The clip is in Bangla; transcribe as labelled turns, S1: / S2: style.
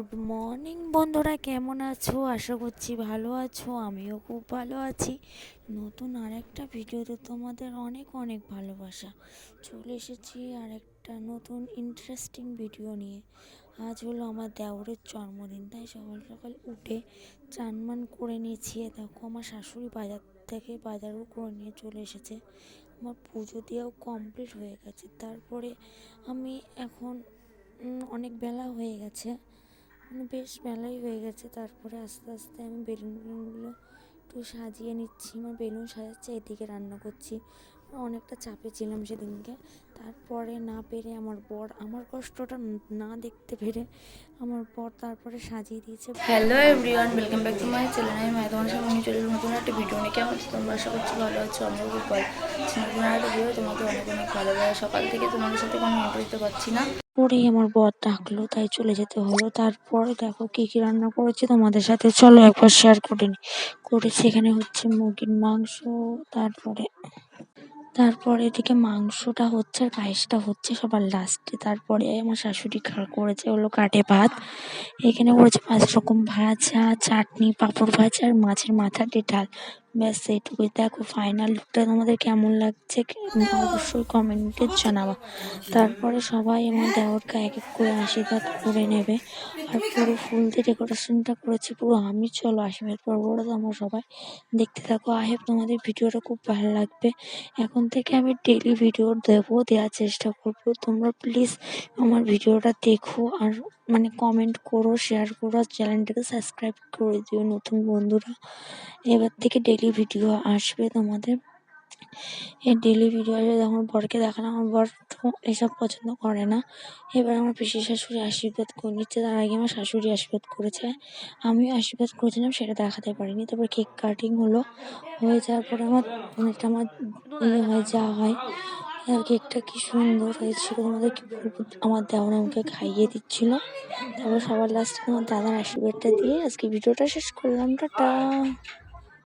S1: গুড মর্নিং বন্ধুরা, কেমন আছো? আশা করছি ভালো আছো। আমিও খুব ভালো আছি। নতুন আরেকটা ভিডিওতে তোমাদের অনেক অনেক ভালোবাসা। চলে এসেছি আরেকটা নতুন ইন্টারেস্টিং ভিডিও নিয়ে। আজ হলো আমার দেওরের জন্মদিন, তাই সকাল সকাল উঠে চান করে নিয়েছি। দেখো আমার শাশুড়ি বাজার থেকে বাজারও করে নিয়ে চলে এসেছে। আমার পুজো দেওয়াও কমপ্লিট হয়ে গেছে। তারপরে আমি এখন অনেক বেলা হয়ে গেছে, বেশ বেলাই হয়ে গেছে। তারপরে আস্তে আস্তে আমি বেলুনগুলো একটু সাজিয়ে নিচ্ছি। আমার বেলুন সাজাচ্ছে, এদিকে রান্না করছি। অনেকটা চাপে ছিলাম সেদিনকে। তারপরে না পেরে আমার বর, আমার কষ্টটা না দেখতে পেরে আমার বর তারপরে সাজিয়ে দিয়েছে।
S2: Hello everyone, welcome back to my channel. আমি মায়া তোমার সামনে নিয়ে চলে নতুন একটা ভিডিও নিয়ে। কেমন আছো তোমরা? আশা করছি ভালো আছো। আমিও খুব ভালো আছি। নতুন একটা ভিডিও তোমাকে অনেক অনেক ভালোবাসা। সকাল থেকে তোমাদের সাথে কোনো ইন্টারভিউ দিতে পারছি না।
S1: পরেই আমার বর ডাকলো, তাই চলে যেতে হলো। তারপরে দেখো কি কি রান্না করেছি তোমাদের সাথে চলো একবার শেয়ার করে করেছি। এখানে হচ্ছে মুরগির মাংস, তারপরে এদিকে মাংসটা হচ্ছে আর পায়েসটা হচ্ছে সবার লাস্টে। তারপরে আমার শাশুড়ি করেছে হলো কাটে ভাত। এখানে করেছে 5 রকম ভাজা, চাটনি, পাঁপড় ভাজা আর মাছের মাথা দিয়ে ডাল। ব্যাস এইটুকুই। দেখো ফাইনাল লুকটা তোমাদের কেমন লাগছে অবশ্যই কমেন্টে জানাবা। তারপরে সবাই আমার দেওরকে এক এক করে আশীর্বাদ করে নেবে। আর পুরো ফুল দিয়ে ডেকোরেশনটা করেছি পুরো আমি। চলো আশীর্বাদ পর্বটা তোমরা সবাই দেখতে থাকো। আই হোপ তোমাদের ভিডিওটা খুব ভালো লাগবে। এখন থেকে আমি ডেইলি ভিডিও দেওয়ার চেষ্টা করব। তোমরা প্লিজ আমার ভিডিওটা দেখো আর কমেন্ট করো, শেয়ার করো, আর চ্যানেলটাকে সাবস্ক্রাইব করে দিও নতুন বন্ধুরা। এবার থেকে ডেইলি ভিডিও আসবে তোমাদের। এই ডেইলি ভিডিও আসবে। আমার বরকে দেখালাম, আমার বর তো এসব পছন্দ করে না। এবার আমার পিসি শাশুড়ি আশীর্বাদ করে নিচ্ছে। তার আগে আমার শাশুড়ি আশীর্বাদ করেছে, আমিও আশীর্বাদ করেছিলাম, সেটা দেখাতে পারিনি। তারপর কেক কাটিং হলো। হয়ে যাওয়ার পরে এটা আমার হয় যা হয়। আর কেকটা কি সুন্দর হয়েছিল তোমাদের কি বলবো। আমার দেওর আমাকে খাইয়ে দিচ্ছিল। তারপর সবার লাস্টে আমার দাদার আশীর্বাদটা দিয়ে আজকে ভিডিওটা শেষ করলাম। টাটা।